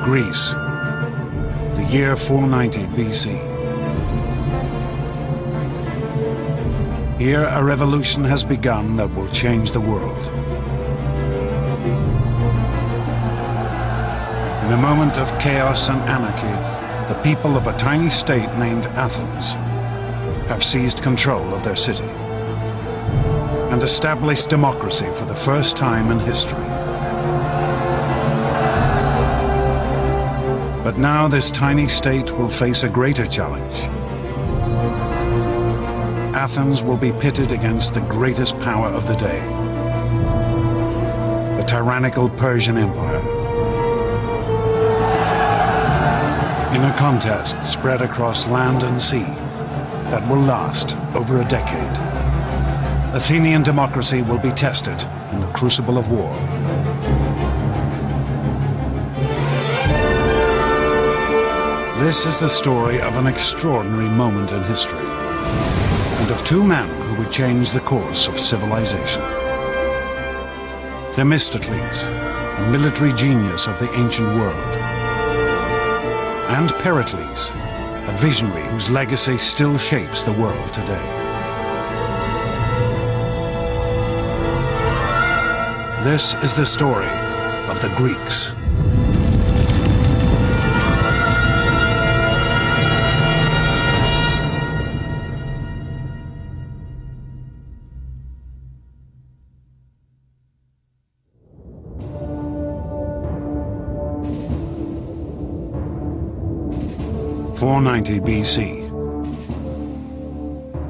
Greece, the year 490 BC. Here, a revolution has begun that will change the world. In a moment of chaos and anarchy, the people of a tiny state named Athens have seized control of their city and established democracy for the first time in history. But now this tiny state will face a greater challenge. Athens will be pitted against the greatest power of the day, the tyrannical Persian Empire. In a contest spread across land and sea that will last over a decade, Athenian democracy will be tested in the crucible of war. This is the story of an extraordinary moment in history, and of two men who would change the course of civilization. Themistocles, a military genius of the ancient world, and Pericles, a visionary whose legacy still shapes the world today. This is the story of the Greeks. (490 BC).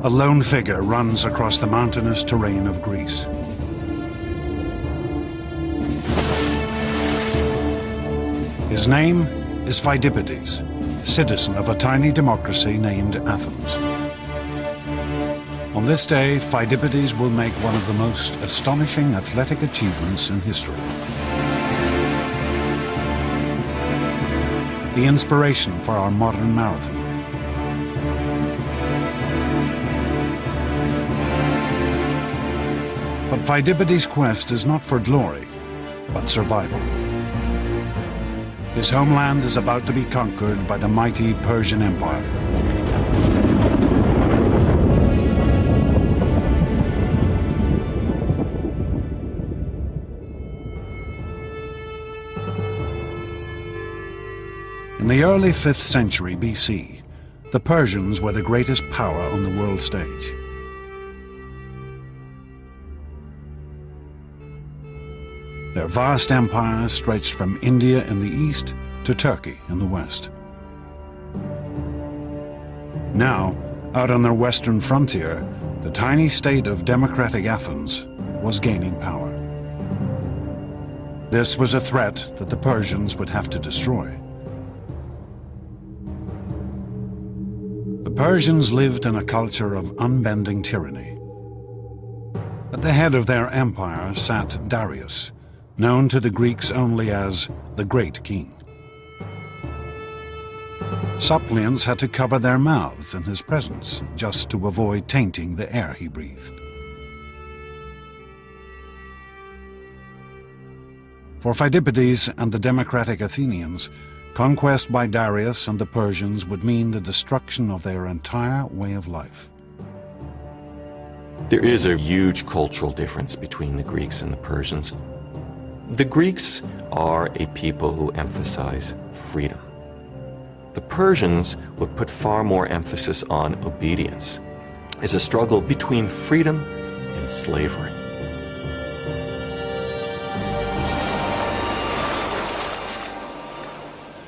A lone figure runs across the mountainous terrain of Greece. His name is Phidippides, citizen of a tiny democracy named Athens. On this day, Phidippides will make one of the most astonishing athletic achievements in history. The inspiration for our modern marathon. But Phidippides' quest is not for glory, but survival. His homeland is about to be conquered by the mighty Persian Empire. In the early 5th century BC, the Persians were the greatest power on the world stage. Their vast empire stretched from India in the east to Turkey in the west. Now, out on their western frontier, the tiny state of democratic Athens was gaining power. This was a threat that the Persians would have to destroy. The Persians lived in a culture of unbending tyranny. At the head of their empire sat Darius, known to the Greeks only as the Great King. Suppliants had to cover their mouths in his presence just to avoid tainting the air he breathed. For Phidippides and the democratic Athenians, conquest by Darius and the Persians would mean the destruction of their entire way of life. There is a huge cultural difference between the Greeks and the Persians. The Greeks are a people who emphasize freedom. The Persians would put far more emphasis on obedience. It's a struggle between freedom and slavery.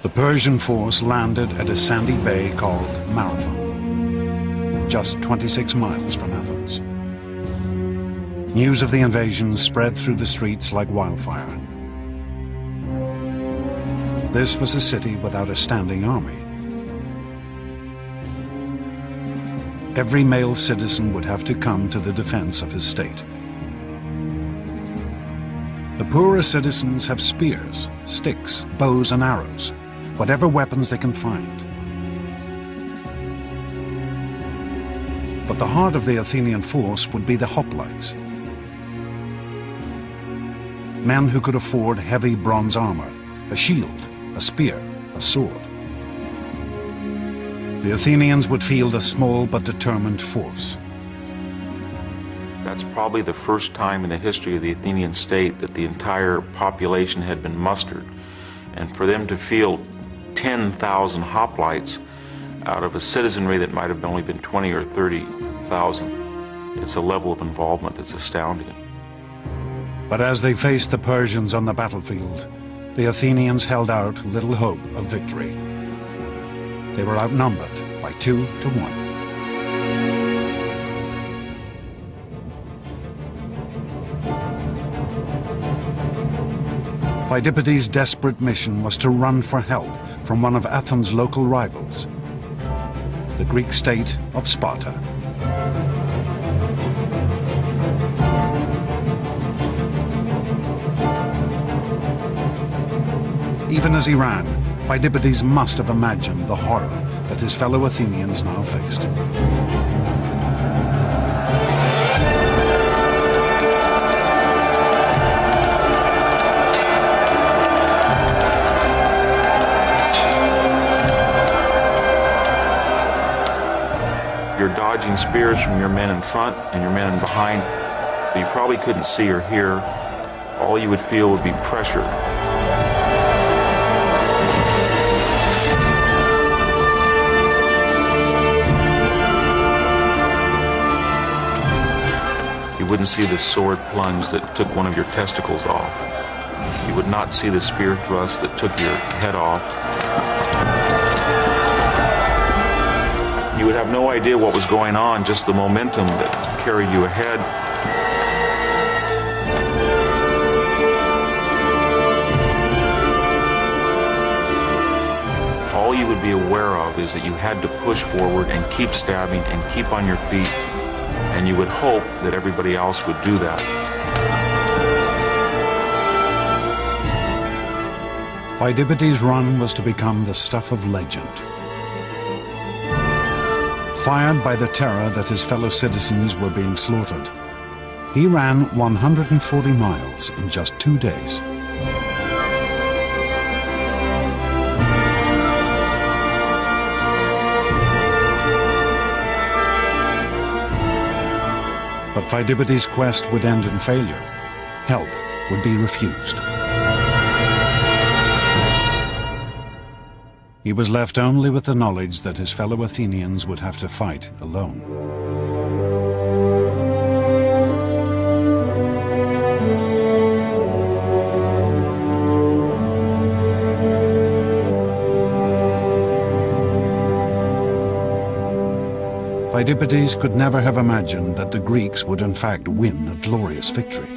The Persian force landed at a sandy bay called Marathon, just 26 miles from Athens. News of the invasion spread through the streets like wildfire. This was a city without a standing army. Every male citizen would have to come to the defense of his state. The poorer citizens have spears, sticks, bows and arrows, whatever weapons they can find. But the heart of the Athenian force would be the hoplites. Men who could afford heavy bronze armor, a shield, a spear, a sword. The Athenians would field a small but determined force. That's probably the first time in the history of the Athenian state that the entire population had been mustered. And for them to field 10,000 hoplites out of a citizenry that might have only been 20 or 30,000, it's a level of involvement that's astounding. But as they faced the Persians on the battlefield, the Athenians held out little hope of victory. They were outnumbered by 2 to 1. Pheidippides' desperate mission was to run for help from one of Athens' local rivals, the Greek state of Sparta. Even as he ran, Pheidippides must have imagined the horror that his fellow Athenians now faced. You're dodging spears from your men in front and your men in behind, but you probably couldn't see or hear. All you would feel would be pressure. You wouldn't see the sword plunge that took one of your testicles off. You would not see the spear thrust that took your head off. You would have no idea what was going on, just the momentum that carried you ahead. All you would be aware of is that you had to push forward and keep stabbing and keep on your feet, and you would hope that everybody else would do that. Pheidippides' run was to become the stuff of legend. Fired by the terror that his fellow citizens were being slaughtered, he ran 140 miles in just 2 days. But Pheidippides' quest would end in failure. Help would be refused. He was left only with the knowledge that his fellow Athenians would have to fight alone. Pheidippides could never have imagined that the Greeks would in fact win a glorious victory.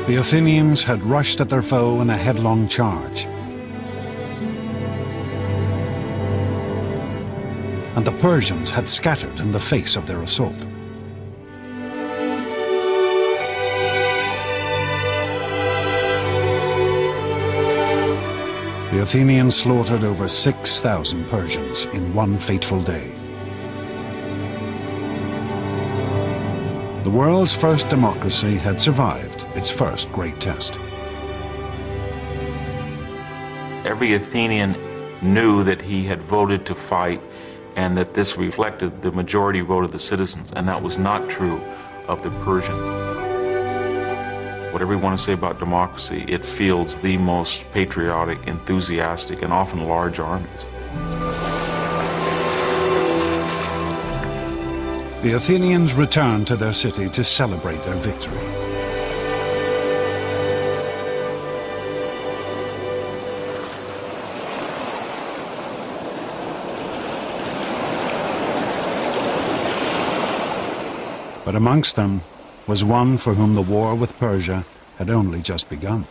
The Athenians had rushed at their foe in a headlong charge. And the Persians had scattered in the face of their assault. The Athenians slaughtered over 6,000 Persians in one fateful day. The world's first democracy had survived its first great test. Every Athenian knew that he had voted to fight and that this reflected the majority vote of the citizens, and that was not true of the Persians. Whatever you want to say about democracy, it fields the most patriotic, enthusiastic, and often large armies. The Athenians returned to their city to celebrate their victory. But amongst them was one for whom the war with Persia had only just begun.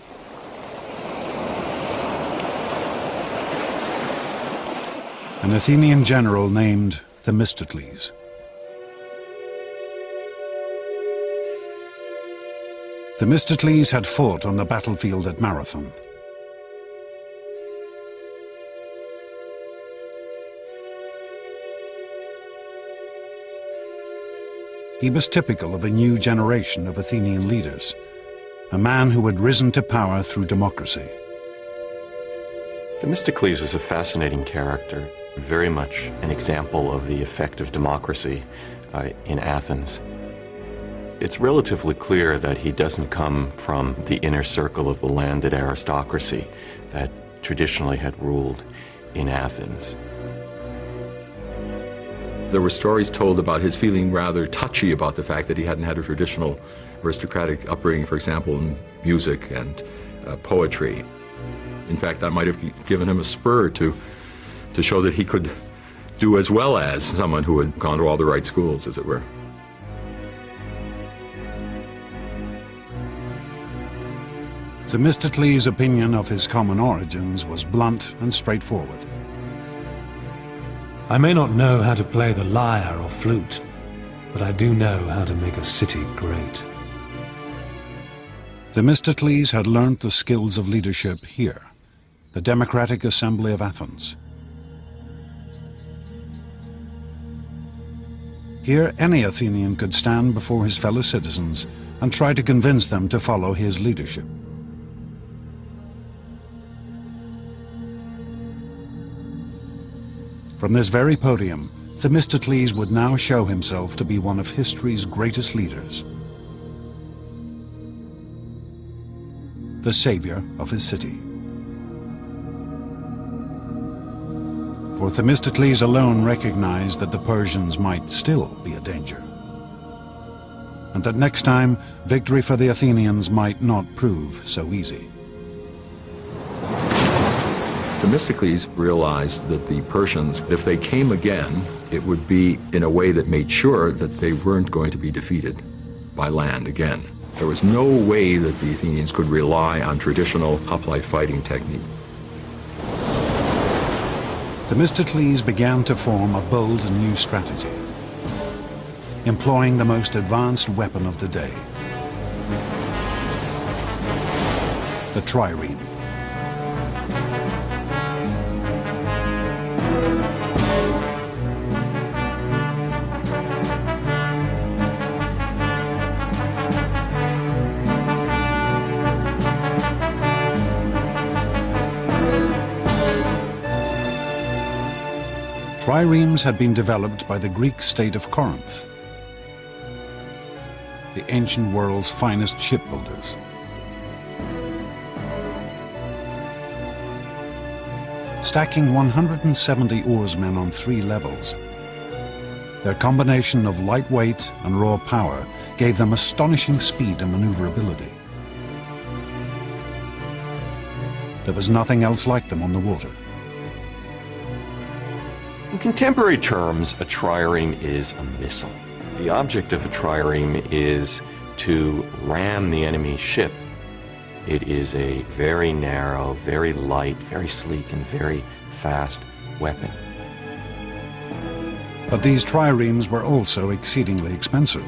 An Athenian general named Themistocles. Themistocles had fought on the battlefield at Marathon. He was typical of a new generation of Athenian leaders, a man who had risen to power through democracy. Themistocles was a fascinating character, very much an example of the effect of democracy in Athens. It's relatively clear that he doesn't come from the inner circle of the landed aristocracy that traditionally had ruled in Athens. There were stories told about his feeling rather touchy about the fact that he hadn't had a traditional aristocratic upbringing, for example, in music and poetry. In fact, that might have given him a spur to show that he could do as well as someone who had gone to all the right schools, as it were. Themistocles' opinion of his common origins was blunt and straightforward. I may not know how to play the lyre or flute, but I do know how to make a city great. Themistocles had learnt the skills of leadership here, the Democratic Assembly of Athens. Here, any Athenian could stand before his fellow citizens and try to convince them to follow his leadership. From this very podium, Themistocles would now show himself to be one of history's greatest leaders, the savior of his city. For Themistocles alone recognized that the Persians might still be a danger, and that next time victory for the Athenians might not prove so easy. Themistocles realized that the Persians, if they came again, it would be in a way that made sure that they weren't going to be defeated by land again. There was no way that the Athenians could rely on traditional hoplite fighting technique. Themistocles began to form a bold and new strategy, employing the most advanced weapon of the day, the trireme. Triremes had been developed by the Greek state of Corinth, the ancient world's finest shipbuilders. Stacking 170 oarsmen on 3 levels, their combination of lightweight and raw power gave them astonishing speed and maneuverability. There was nothing else like them on the water. In contemporary terms, a trireme is a missile. The object of a trireme is to ram the enemy's ship. It is a very narrow, very light, very sleek, and very fast weapon. But these triremes were also exceedingly expensive.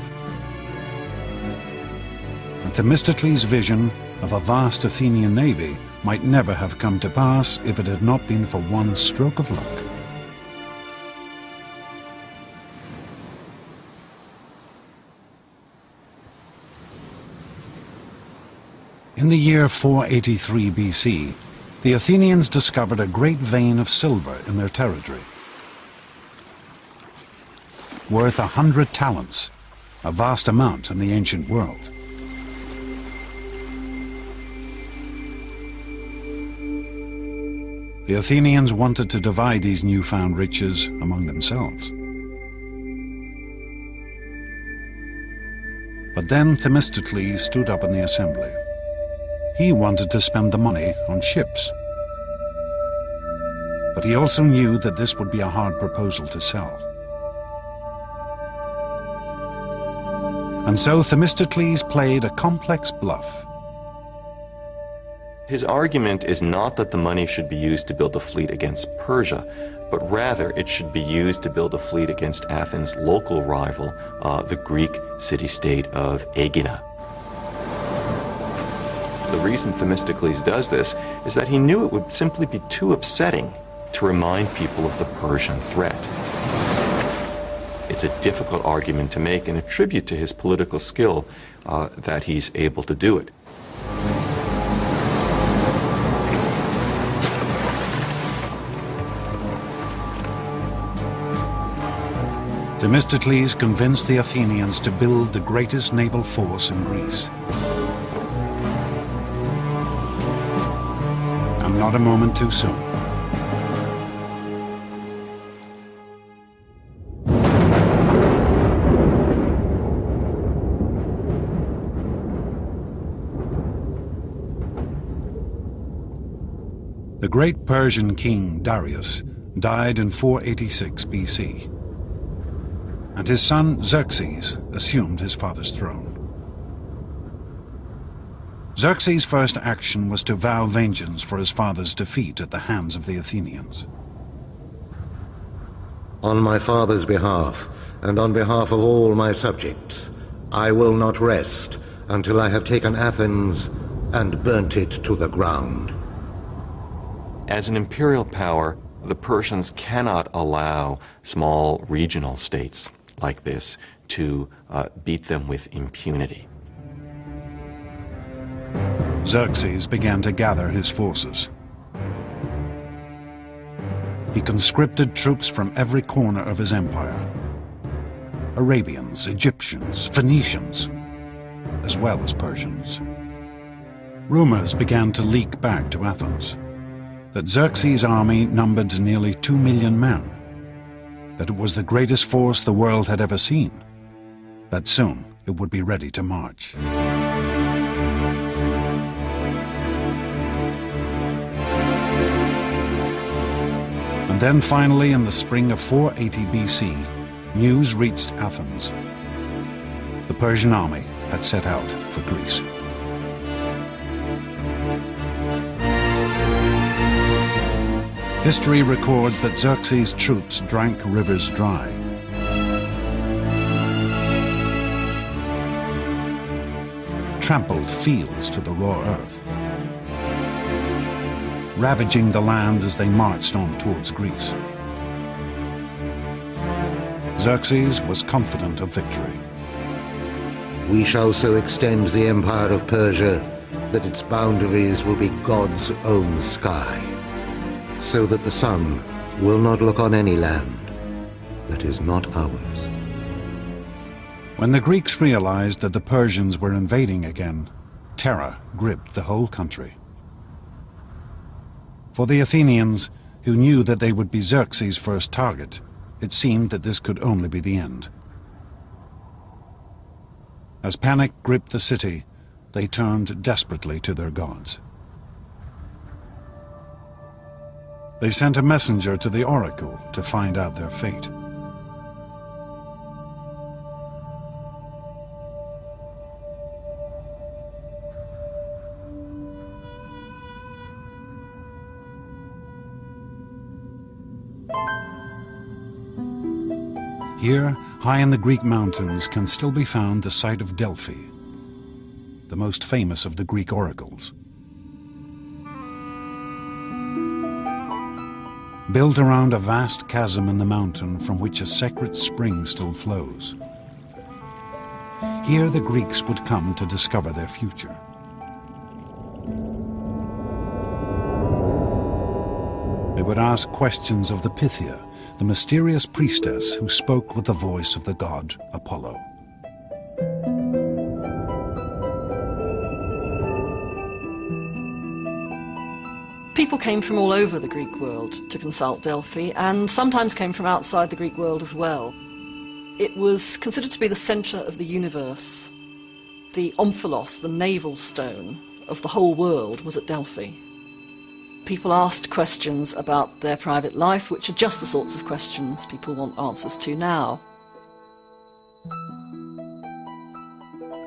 And Themistocles' vision of a vast Athenian navy might never have come to pass if it had not been for one stroke of luck. In the year 483 BC, the Athenians discovered a great vein of silver in their territory, worth 100 talents, a vast amount in the ancient world. The Athenians wanted to divide these newfound riches among themselves. But then Themistocles stood up in the assembly. He wanted to spend the money on ships. But he also knew that this would be a hard proposal to sell. And so Themistocles played a complex bluff. His argument is not that the money should be used to build a fleet against Persia, but rather it should be used to build a fleet against Athens' local rival, the Greek city-state of Aegina. The reason Themistocles does this is that he knew it would simply be too upsetting to remind people of the Persian threat. It's a difficult argument to make and a tribute to his political skill that he's able to do it. Themistocles convinced the Athenians to build the greatest naval force in Greece. And not a moment too soon. The great Persian king Darius died in 486 BC, and his son Xerxes assumed his father's throne. Xerxes' first action was to vow vengeance for his father's defeat at the hands of the Athenians. On my father's behalf, and on behalf of all my subjects, I will not rest until I have taken Athens and burnt it to the ground. As an imperial power, the Persians cannot allow small regional states like this to beat them with impunity. Xerxes began to gather his forces. He conscripted troops from every corner of his empire. Arabians, Egyptians, Phoenicians, as well as Persians. Rumors began to leak back to Athens that Xerxes' army numbered nearly 2 million men, that it was the greatest force the world had ever seen, that soon it would be ready to march. And then finally, in the spring of 480 BC, news reached Athens. The Persian army had set out for Greece. History records that Xerxes' troops drank rivers dry. Trampled fields to the raw earth, ravaging the land as they marched on towards Greece. Xerxes was confident of victory. We shall so extend the empire of Persia that its boundaries will be God's own sky, so that the sun will not look on any land that is not ours. When the Greeks realized that the Persians were invading again, terror gripped the whole country. For the Athenians, who knew that they would be Xerxes' first target, it seemed that this could only be the end. As panic gripped the city, they turned desperately to their gods. They sent a messenger to the oracle to find out their fate. Here, high in the Greek mountains, can still be found the site of Delphi, the most famous of the Greek oracles. Built around a vast chasm in the mountain from which a sacred spring still flows. Here the Greeks would come to discover their future. They would ask questions of the Pythia, the mysterious priestess who spoke with the voice of the god Apollo. People came from all over the Greek world to consult Delphi, and sometimes came from outside the Greek world as well. It was considered to be the centre of the universe. The omphalos, the navel stone of the whole world, was at Delphi. People asked questions about their private life, which are just the sorts of questions people want answers to now.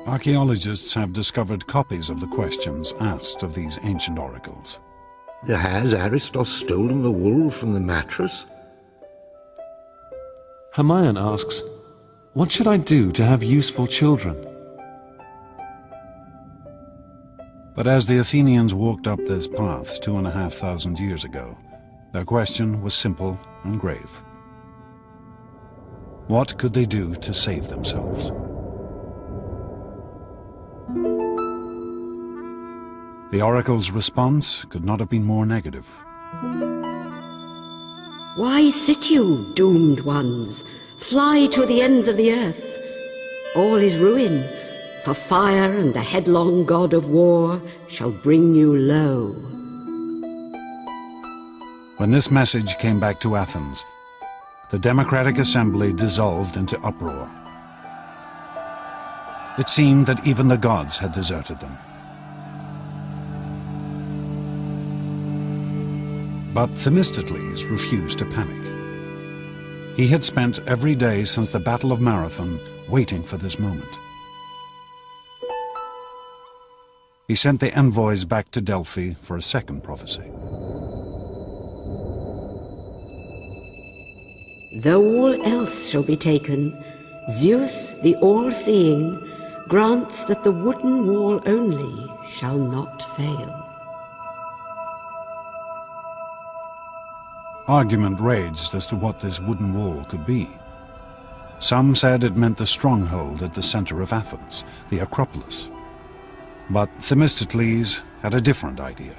Archaeologists have discovered copies of the questions asked of these ancient oracles. Has Aristos stolen the wool from the mattress? Hermione asks, "What should I do to have useful children?" But as the Athenians walked up this path 2,500 years ago, their question was simple and grave. What could they do to save themselves? The oracle's response could not have been more negative. Why sit you, doomed ones? Fly to the ends of the earth. All is ruin, for fire and the headlong god of war shall bring you low. When this message came back to Athens, the Democratic Assembly dissolved into uproar. It seemed that even the gods had deserted them. But Themistocles refused to panic. He had spent every day since the Battle of Marathon waiting for this moment. He sent the envoys back to Delphi for a second prophecy. Though all else shall be taken, Zeus, the all-seeing, grants that the wooden wall only shall not fail. Argument raged as to what this wooden wall could be. Some said it meant the stronghold at the center of Athens, the Acropolis. But Themistocles had a different idea.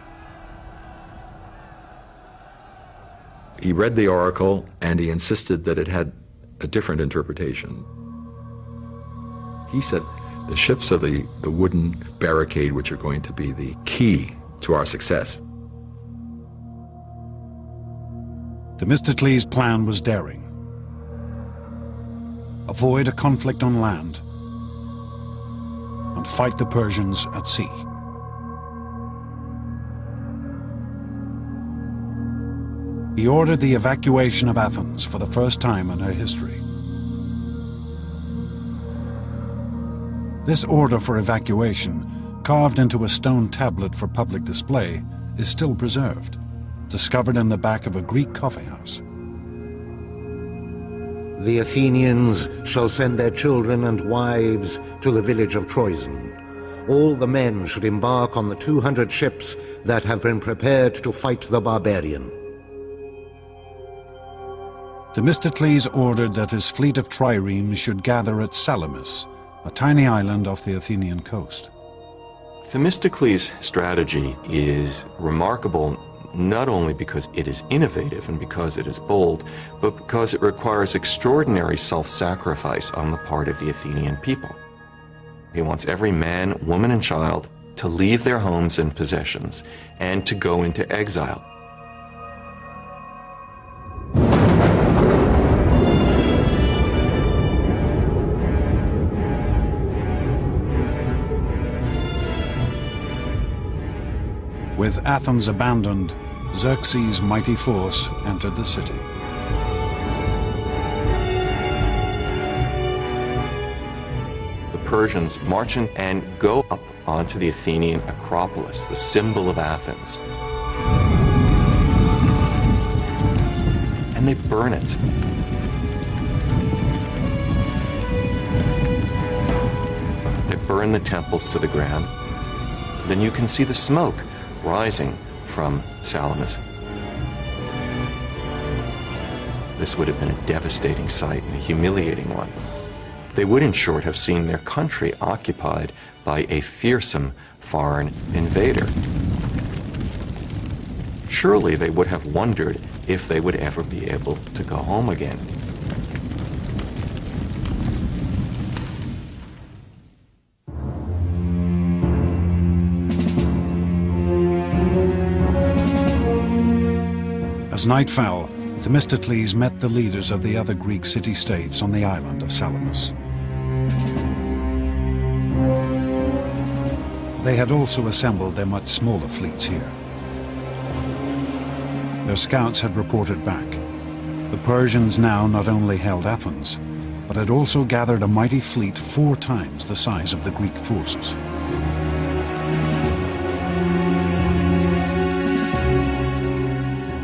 He read the oracle and he insisted that it had a different interpretation. He said the ships are the wooden barricade which are going to be the key to our success. Themistocles' plan was daring. Avoid a conflict on land and fight the Persians at sea. He ordered the evacuation of Athens for the first time in her history. This order for evacuation, carved into a stone tablet for public display, is still preserved, discovered in the back of a Greek coffeehouse. The Athenians shall send their children and wives to the village of Troezen. All the men should embark on the 200 ships that have been prepared to fight the barbarian. Themistocles ordered that his fleet of triremes should gather at Salamis, a tiny island off the Athenian coast. Themistocles' strategy is remarkable not only because it is innovative and because it is bold, but because it requires extraordinary self-sacrifice on the part of the Athenian people. He wants every man, woman, and child to leave their homes and possessions and to go into exile. With Athens abandoned, Xerxes' mighty force entered the city. The Persians march in and go up onto the Athenian Acropolis, the symbol of Athens. And they burn it. They burn the temples to the ground. Then you can see the smoke rising from Salamis. This would have been a devastating sight and a humiliating one. They would, in short, have seen their country occupied by a fearsome foreign invader. Surely they would have wondered if they would ever be able to go home again. As night fell, Themistocles met the leaders of the other Greek city-states on the island of Salamis. They had also assembled their much smaller fleets here. Their scouts had reported back. The Persians now not only held Athens, but had also gathered a mighty fleet 4 times the size of the Greek forces.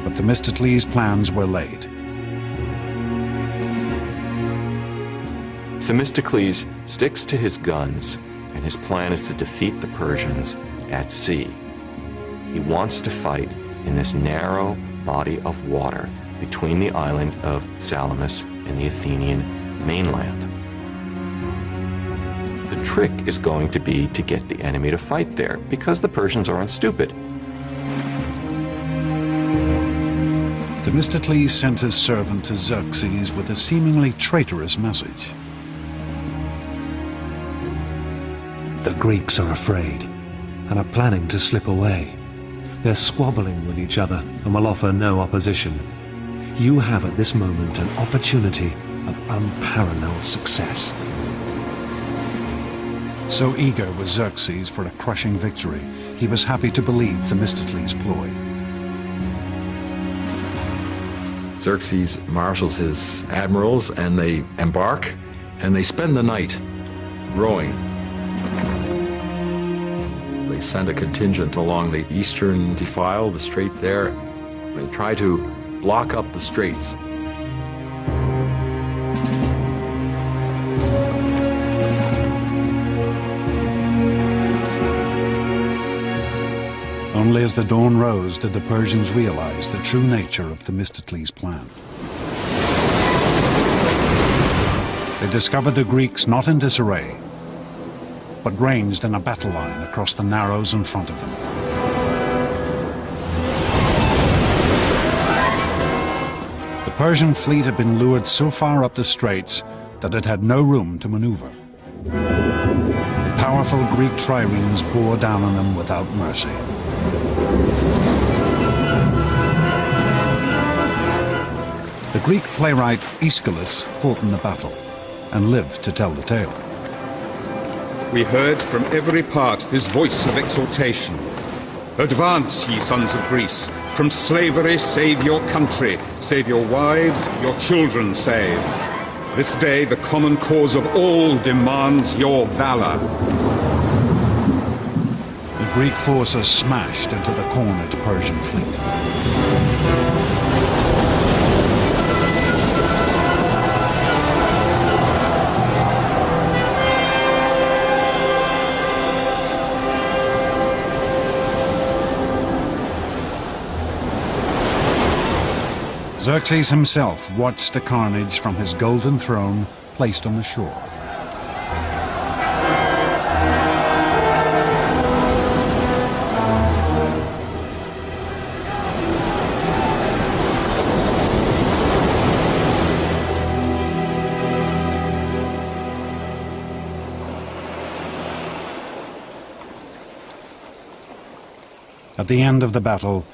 But Themistocles' plans were laid. Themistocles sticks to his guns, and his plan is to defeat the Persians at sea. He wants to fight in this narrow body of water between the island of Salamis and the Athenian mainland. The trick is going to be to get the enemy to fight there, because the Persians aren't stupid. Themistocles sent his servant to Xerxes with a seemingly traitorous message. The Greeks are afraid and are planning to slip away. They're squabbling with each other and will offer no opposition. You have at this moment an opportunity of unparalleled success. So eager was Xerxes for a crushing victory, he was happy to believe Themistocles' ploy. Xerxes marshals his admirals and they embark and they spend the night rowing. They send a contingent along the eastern defile, the strait there. They try to block up the straits. Only as the dawn rose did the Persians realize the true nature of Themistocles' plan. They discovered the Greeks not in disarray, but ranged in a battle line across the narrows in front of them. The Persian fleet had been lured so far up the straits that it had no room to maneuver. The powerful Greek triremes bore down on them without mercy. The Greek playwright Aeschylus fought in the battle and lived to tell the tale. We heard from every part this voice of exhortation. Advance, ye sons of Greece, from slavery save your country, save your wives, your children save. This day the common cause of all demands your valor. The Greek forces smashed into the cornered Persian fleet. Xerxes himself watched the carnage from his golden throne placed on the shore. At the end of the battle,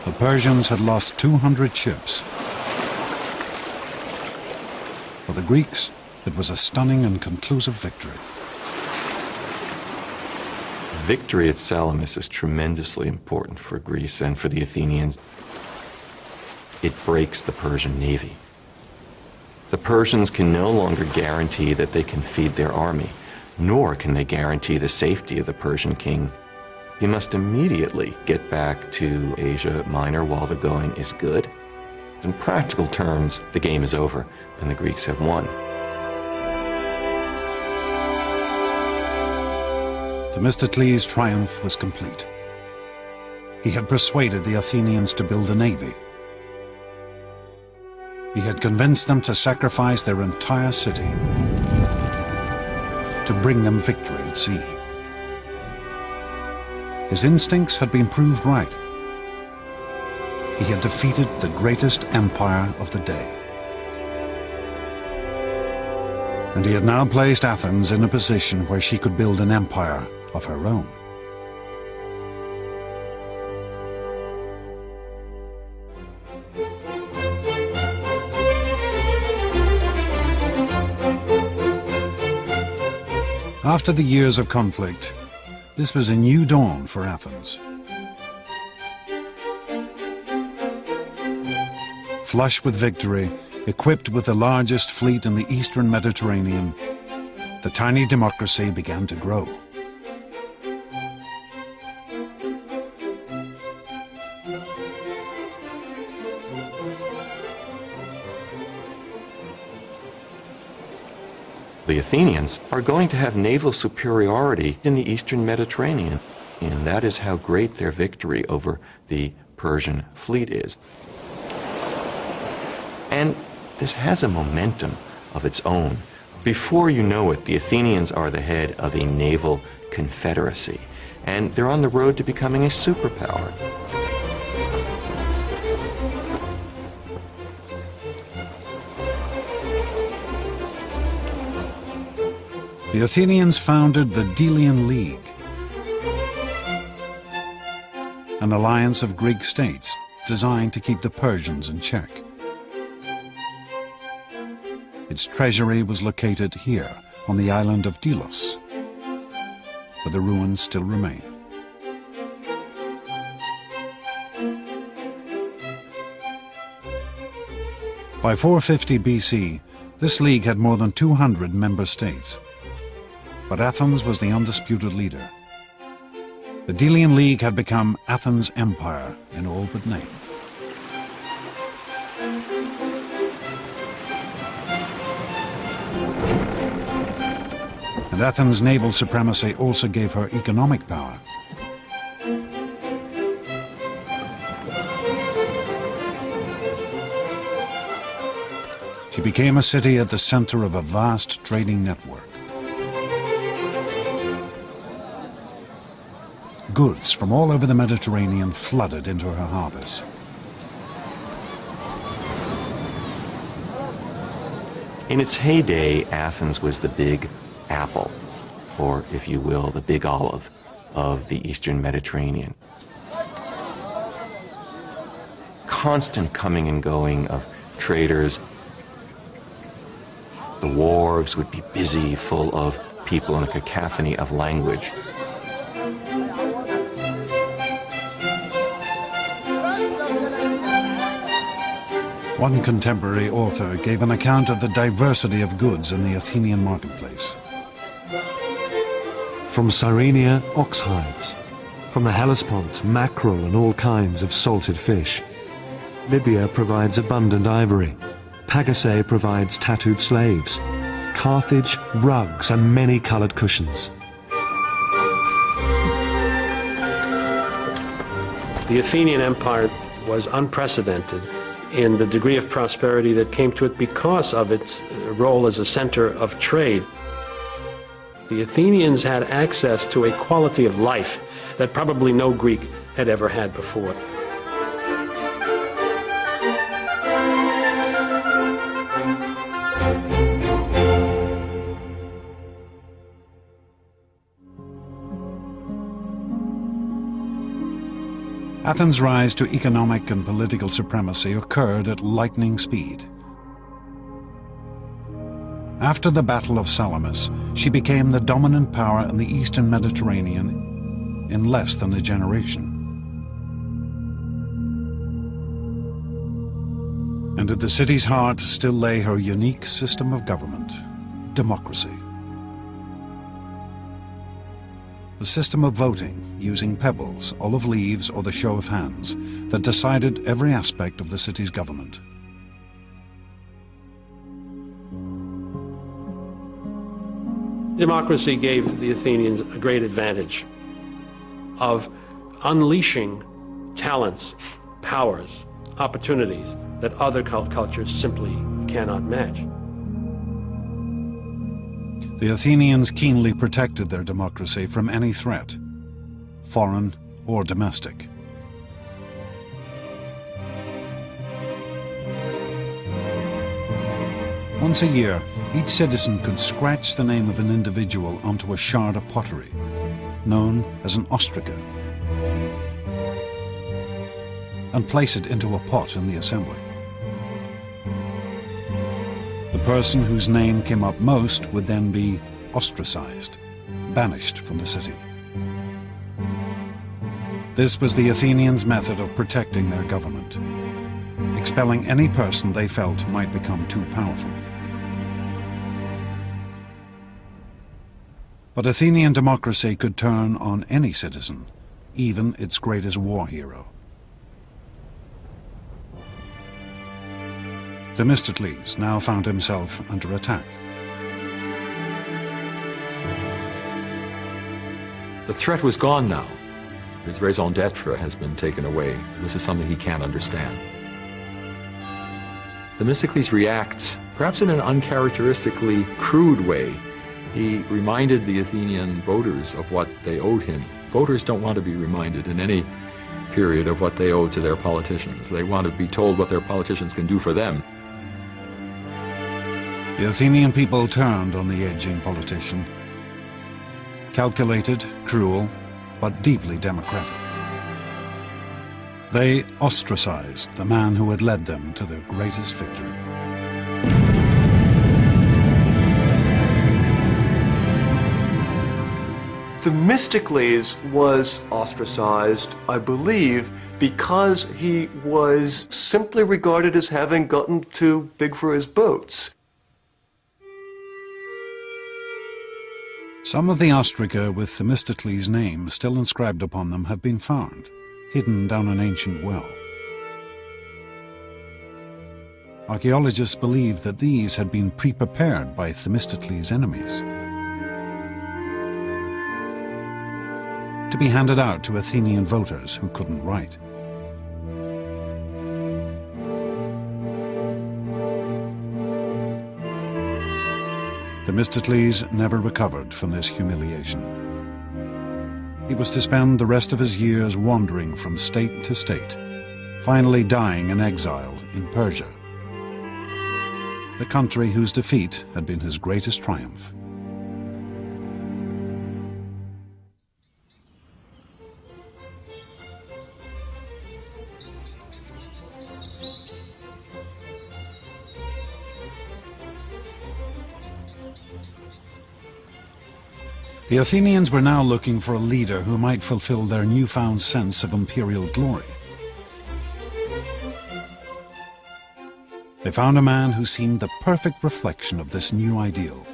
the Persians had lost 200 ships. For the Greeks, it was a stunning and conclusive victory. Victory at Salamis is tremendously important for Greece and for the Athenians. It breaks the Persian navy. The Persians can no longer guarantee that they can feed their army, nor can they guarantee the safety of the Persian king. He must immediately get back to Asia Minor while the going is good. In practical terms, the game is over and the Greeks have won. Themistocles' triumph was complete. He had persuaded the Athenians to build a navy. He had convinced them to sacrifice their entire city to bring them victory at sea. His instincts had been proved right. He had defeated the greatest empire of the day. And he had now placed Athens in a position where she could build an empire of her own. After the years of conflict, this was a new dawn for Athens. Flush with victory, equipped with the largest fleet in the eastern Mediterranean, the tiny democracy began to grow. The Athenians are going to have naval superiority in the eastern Mediterranean, and that is how great their victory over the Persian fleet is. And this has a momentum of its own. Before you know it, the Athenians are the head of a naval confederacy, and they're on the road to becoming a superpower. The Athenians founded the Delian League, an alliance of Greek states designed to keep the Persians in check. Its treasury was located here, on the island of Delos, but the ruins still remain. By 450 BC, this league had more than 200 member states, but Athens was the undisputed leader. The Delian League had become Athens' empire in all but name. And Athens' naval supremacy also gave her economic power. She became a city at the center of a vast trading network. Goods from all over the Mediterranean flooded into her harbors. In its heyday, Athens was the big apple, or if you will, the big olive of the Eastern Mediterranean. Constant coming and going of traders. The wharves would be busy, full of people in a cacophony of language. One contemporary author gave an account of the diversity of goods in the Athenian marketplace. From Cyrenia, ox hides. From the Hellespont, mackerel and all kinds of salted fish. Libya provides abundant ivory. Pagasae provides tattooed slaves. Carthage, rugs and many coloured cushions. The Athenian Empire was unprecedented in the degree of prosperity that came to it because of its role as a center of trade. The Athenians had access to a quality of life that probably no Greek had ever had before. Athens' rise to economic and political supremacy occurred at lightning speed. After the Battle of Salamis, she became the dominant power in the Eastern Mediterranean in less than a generation. And at the city's heart still lay her unique system of government, democracy. A system of voting using pebbles, olive leaves, or the show of hands that decided every aspect of the city's government. Democracy gave the Athenians a great advantage of unleashing talents, powers, opportunities that other cultures simply cannot match. The Athenians keenly protected their democracy from any threat, foreign or domestic. Once a year, each citizen could scratch the name of an individual onto a shard of pottery, known as an ostraca, and place it into a pot in the assembly. The person whose name came up most would then be ostracized, banished from the city. This was the Athenians' method of protecting their government, expelling any person they felt might become too powerful. But Athenian democracy could turn on any citizen, even its greatest war hero. Themistocles now found himself under attack. The threat was gone now. His raison d'etre has been taken away. This is something he can't understand. Themistocles reacts perhaps in an uncharacteristically crude way, he reminded the Athenian voters of what they owed him. Voters don't want to be reminded in any period of what they owe to their politicians. They want to be told what their politicians can do for them. The Athenian people turned on the aging politician. Calculated, cruel, but deeply democratic. They ostracized the man who had led them to their greatest victory. Themistocles was ostracized, I believe, because he was simply regarded as having gotten too big for his boots. Some of the ostraca with Themistocles' name still inscribed upon them have been found, hidden down an ancient well. Archaeologists believe that these had been pre-prepared by Themistocles' enemies to be handed out to Athenian voters who couldn't write. Themistocles never recovered from this humiliation. He was to spend the rest of his years wandering from state to state, finally dying in exile in Persia, the country whose defeat had been his greatest triumph. The Athenians were now looking for a leader who might fulfill their newfound sense of imperial glory. They found a man who seemed the perfect reflection of this new ideal.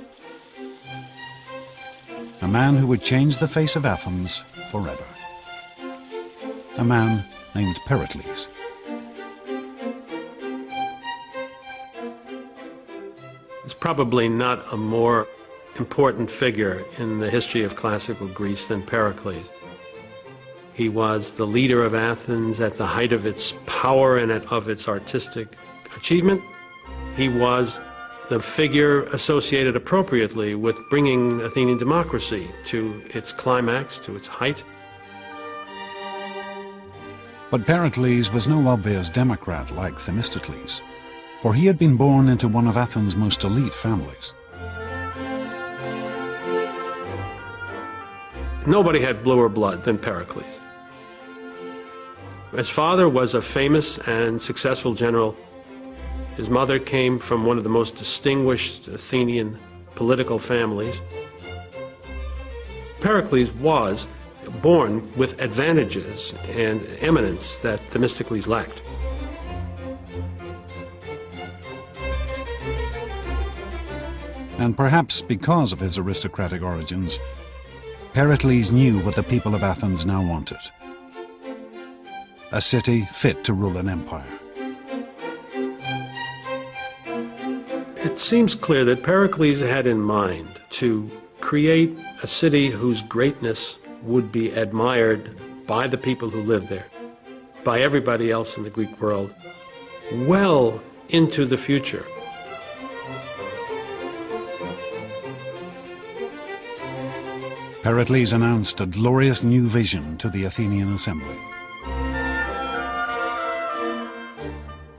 A man who would change the face of Athens forever. A man named Pericles. There's probably not a more important figure in the history of classical Greece than Pericles. He was the leader of Athens at the height of its power and of its artistic achievement. He was the figure associated appropriately with bringing Athenian democracy to its climax, to its height. But Pericles was no obvious democrat like Themistocles, for he had been born into one of Athens' most elite families. Nobody had bluer blood than Pericles. His father was a famous and successful general. His mother came from one of the most distinguished Athenian political families. Pericles was born with advantages and eminence that Themistocles lacked. And perhaps because of his aristocratic origins, Pericles knew what the people of Athens now wanted. A city fit to rule an empire. It seems clear that Pericles had in mind to create a city whose greatness would be admired by the people who lived there, by everybody else in the Greek world, well into the future. Pericles announced a glorious new vision to the Athenian assembly.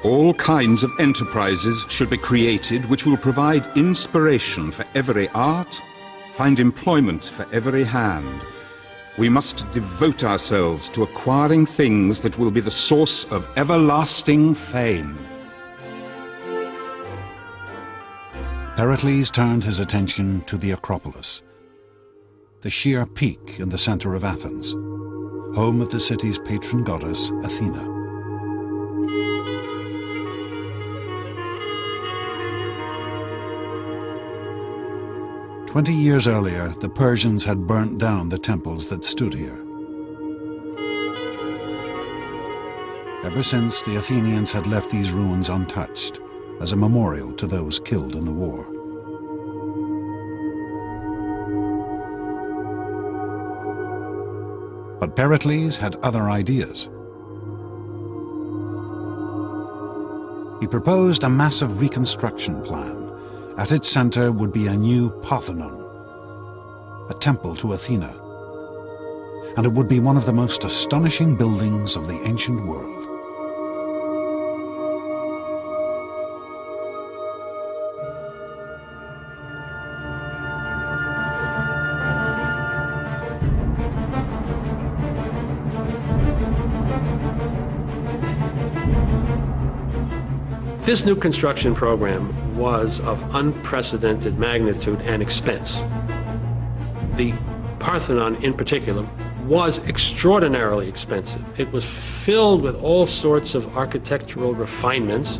All kinds of enterprises should be created which will provide inspiration for every art, find employment for every hand. We must devote ourselves to acquiring things that will be the source of everlasting fame. Pericles turned his attention to the Acropolis, the sheer peak in the center of Athens, home of the city's patron goddess, Athena. "20 years earlier, the Persians had burnt down the temples that stood here. Ever since, the Athenians had left these ruins untouched, as a memorial to those killed in the war. But Pericles had other ideas. He proposed a massive reconstruction plan. At its center would be a new Parthenon, a temple to Athena, and it would be one of the most astonishing buildings of the ancient world. This new construction program was of unprecedented magnitude and expense. The Parthenon, in particular, was extraordinarily expensive. It was filled with all sorts of architectural refinements.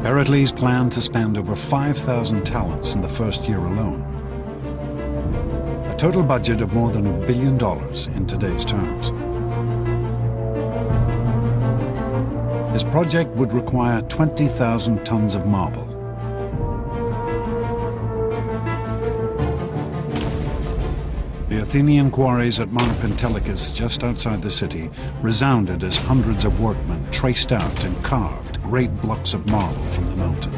Pericles planned to spend over 5,000 talents in the first year alone, a total budget of more than $1 billion in today's terms. His project would require 20,000 tons of marble. The Athenian quarries at Mount Pentelicus, just outside the city, resounded as hundreds of workmen traced out and carved great blocks of marble from the mountain.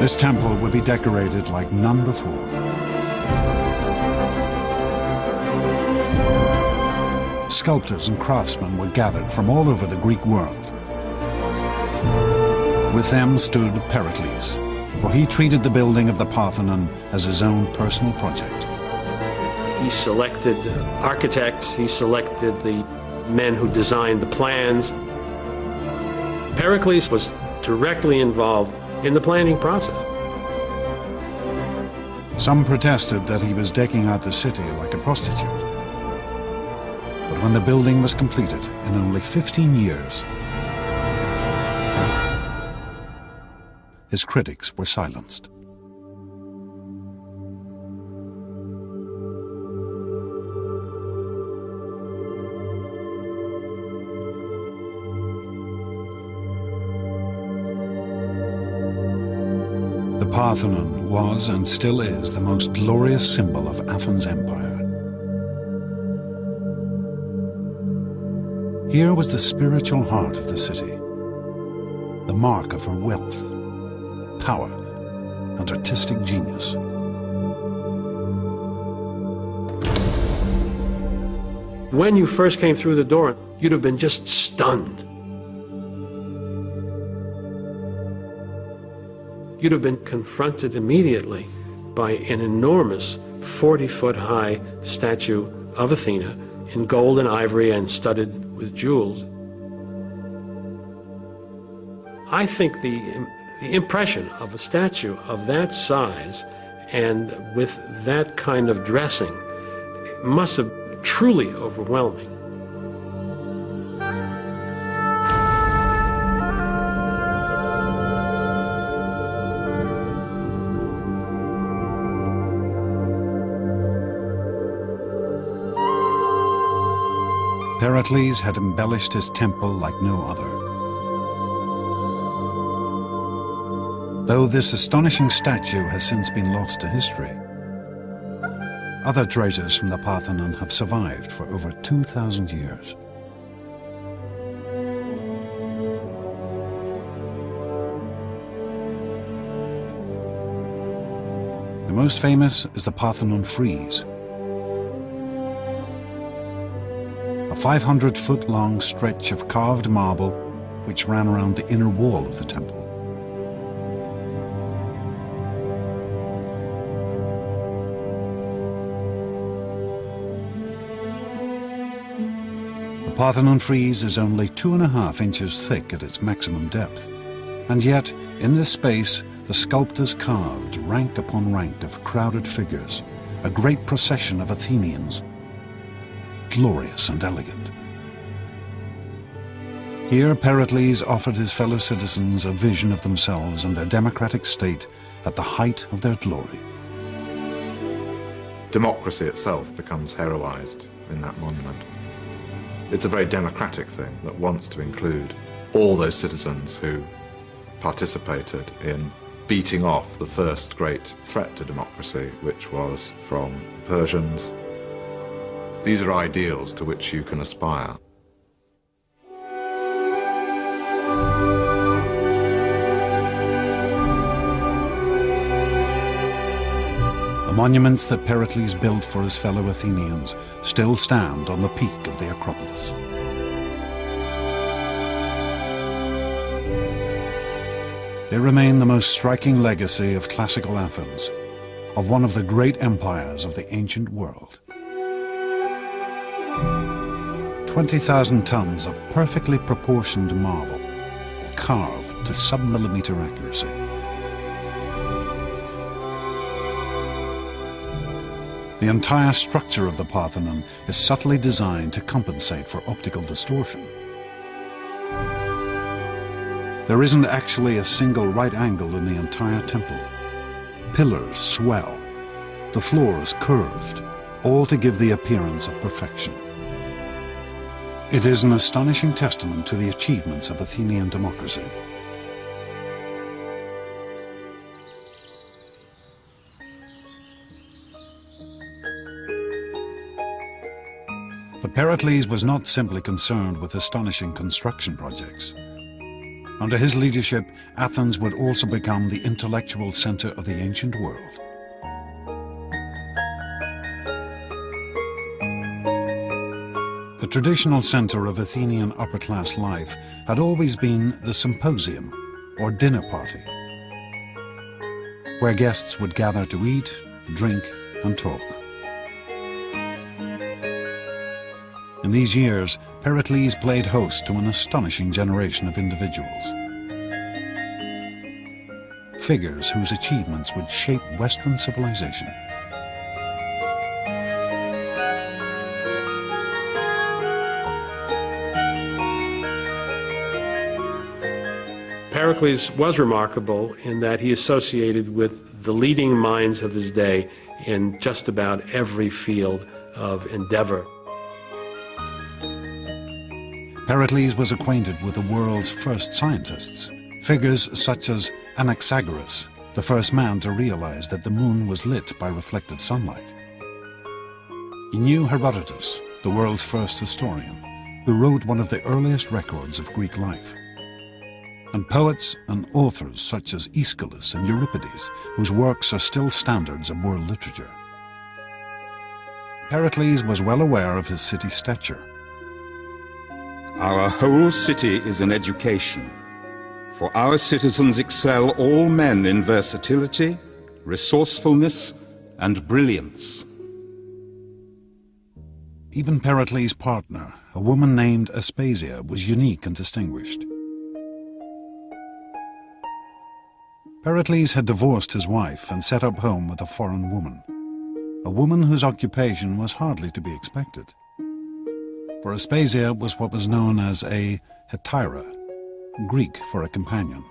This temple would be decorated like none before. Sculptors and craftsmen were gathered from all over the Greek world. With them stood Pericles, for he treated the building of the Parthenon as his own personal project. He selected architects, he selected the men who designed the plans. Pericles was directly involved in the planning process. Some protested that he was decking out the city like a prostitute. But when the building was completed in only 15 years, his critics were silenced. The Parthenon was and still is the most glorious symbol of Athens' empire. Here was the spiritual heart of the city, the mark of her wealth, power, and artistic genius. When you first came through the door, you'd have been just stunned. You'd have been confronted immediately by an enormous 40-foot-high statue of Athena in gold and ivory and studded with jewels. I think the impression of a statue of that size and with that kind of dressing must have been truly overwhelming. Pericles had embellished his temple like no other. Though this astonishing statue has since been lost to history, other treasures from the Parthenon have survived for over 2,000 years. The most famous is the Parthenon frieze, a 500-foot-long stretch of carved marble which ran around the inner wall of the temple. The Parthenon frieze is only 2.5 inches thick at its maximum depth, and yet in this space the sculptors carved rank upon rank of crowded figures, a great procession of Athenians, glorious and elegant. Here Pericles offered his fellow citizens a vision of themselves and their democratic state at the height of their glory. Democracy itself becomes heroized in that monument. It's a very democratic thing that wants to include all those citizens who participated in beating off the first great threat to democracy, which was from the Persians. These are ideals to which you can aspire. The monuments that Pericles built for his fellow Athenians still stand on the peak of the Acropolis. They remain the most striking legacy of classical Athens, of one of the great empires of the ancient world. 20,000 tons of perfectly proportioned marble, carved to sub-millimeter accuracy. The entire structure of the Parthenon is subtly designed to compensate for optical distortion. There isn't actually a single right angle in the entire temple. Pillars swell, the floor is curved, all to give the appearance of perfection. It is an astonishing testament to the achievements of Athenian democracy. But Pericles was not simply concerned with astonishing construction projects. Under his leadership, Athens would also become the intellectual center of the ancient world. The traditional center of Athenian upper-class life had always been the symposium, or dinner party, where guests would gather to eat, drink, and talk. In these years, Pericles played host to an astonishing generation of individuals. Figures whose achievements would shape Western civilization. Pericles was remarkable in that he associated with the leading minds of his day in just about every field of endeavor. Pericles was acquainted with the world's first scientists, figures such as Anaxagoras, the first man to realize that the moon was lit by reflected sunlight. He knew Herodotus, the world's first historian, who wrote one of the earliest records of Greek life. And poets and authors such as Aeschylus and Euripides, whose works are still standards of world literature. Pericles was well aware of his city's stature. Our whole city is an education, for our citizens excel all men in versatility, resourcefulness, and brilliance. Even Pericles' partner, a woman named Aspasia, was unique and distinguished. Pericles had divorced his wife and set up home with a foreign woman, a woman whose occupation was hardly to be expected. For Aspasia was what was known as a hetaira, Greek for a companion.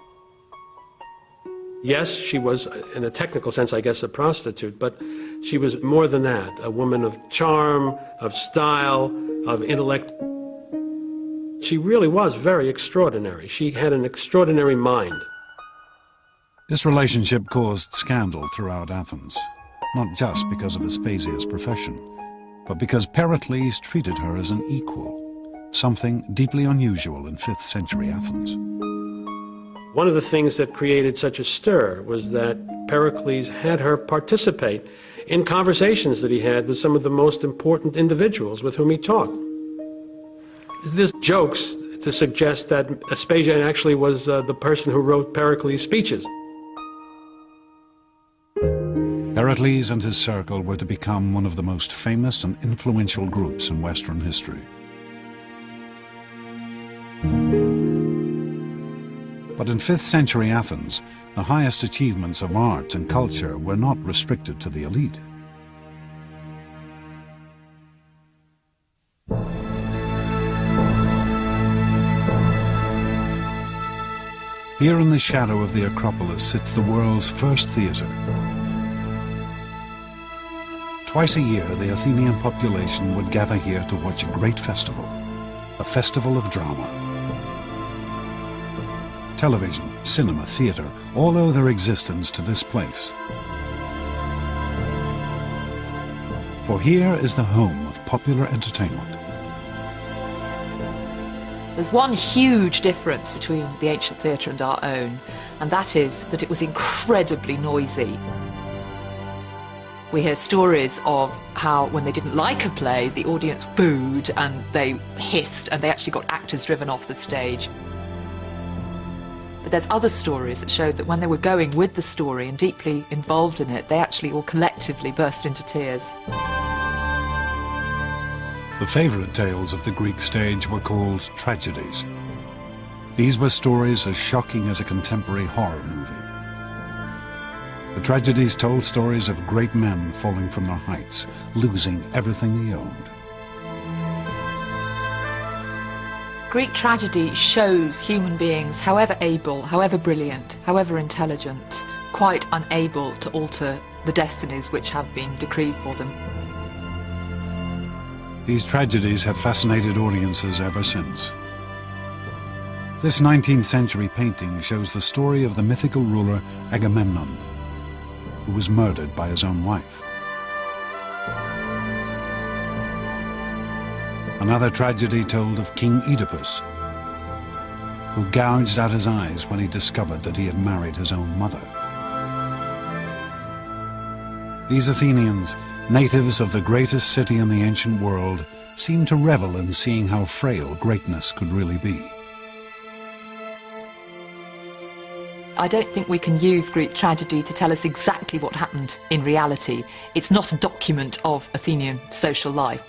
Yes, she was, in a technical sense, I guess, a prostitute, but she was more than that, a woman of charm, of style, of intellect. She really was very extraordinary. She had an extraordinary mind. This relationship caused scandal throughout Athens, not just because of Aspasia's profession, but because Pericles treated her as an equal, something deeply unusual in 5th century Athens. One of the things that created such a stir was that Pericles had her participate in conversations that he had with some of the most important individuals with whom he talked. There's jokes to suggest that Aspasia actually was the person who wrote Pericles' speeches. Pericles and his circle were to become one of the most famous and influential groups in Western history. But in 5th century Athens, the highest achievements of art and culture were not restricted to the elite. Here in the shadow of the Acropolis sits the world's first theatre. Twice a year, the Athenian population would gather here to watch a great festival, a festival of drama. Television, cinema, theatre, all owe their existence to this place. For here is the home of popular entertainment. There's one huge difference between the ancient theatre and our own, and that is that it was incredibly noisy. We hear stories of how when they didn't like a play, the audience booed and they hissed and they actually got actors driven off the stage. But there's other stories that showed that when they were going with the story and deeply involved in it, they actually all collectively burst into tears. The favourite tales of the Greek stage were called tragedies. These were stories as shocking as a contemporary horror movie. The tragedies told stories of great men falling from their heights, losing everything they owned. Greek tragedy shows human beings, however able, however brilliant, however intelligent, quite unable to alter the destinies which have been decreed for them. These tragedies have fascinated audiences ever since. This 19th century painting shows the story of the mythical ruler Agamemnon, who was murdered by his own wife. Another tragedy told of King Oedipus, who gouged out his eyes when he discovered that he had married his own mother. These Athenians, natives of the greatest city in the ancient world, seemed to revel in seeing how frail greatness could really be. I don't think we can use Greek tragedy to tell us exactly what happened in reality. It's not a document of Athenian social life.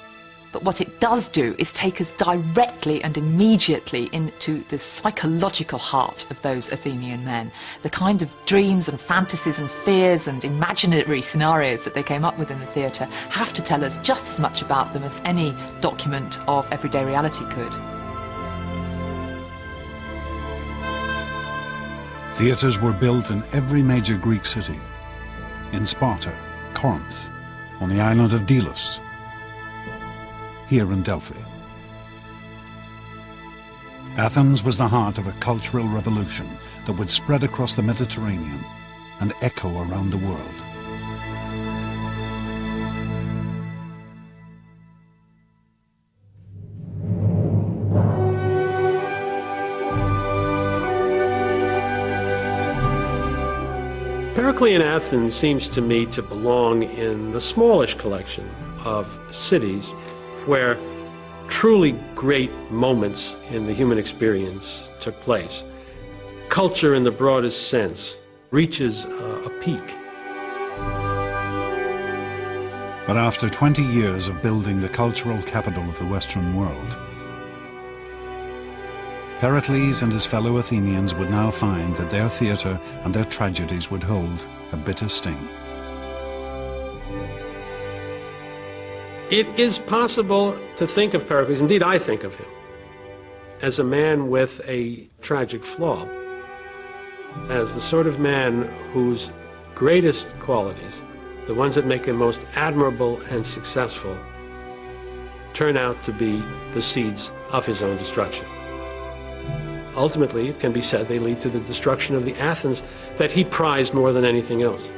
But what it does do is take us directly and immediately into the psychological heart of those Athenian men. The kind of dreams and fantasies and fears and imaginary scenarios that they came up with in the theatre have to tell us just as much about them as any document of everyday reality could. Theatres were built in every major Greek city, in Sparta, Corinth, on the island of Delos, here in Delphi. Athens was the heart of a cultural revolution that would spread across the Mediterranean and echo around the world. Periclean Athens seems to me to belong in the smallish collection of cities where truly great moments in the human experience took place. Culture in the broadest sense reaches a peak. But after 20 years of building the cultural capital of the Western world, Pericles and his fellow Athenians would now find that their theatre and their tragedies would hold a bitter sting. It is possible to think of Pericles, indeed I think of him, as a man with a tragic flaw, as the sort of man whose greatest qualities, the ones that make him most admirable and successful, turn out to be the seeds of his own destruction. Ultimately, it can be said they lead to the destruction of the Athens that he prized more than anything else.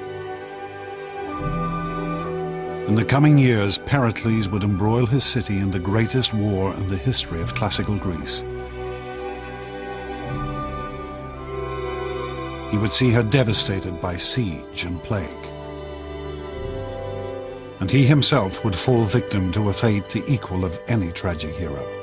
In the coming years, Pericles would embroil his city in the greatest war in the history of classical Greece. He would see her devastated by siege and plague. And he himself would fall victim to a fate the equal of any tragic hero.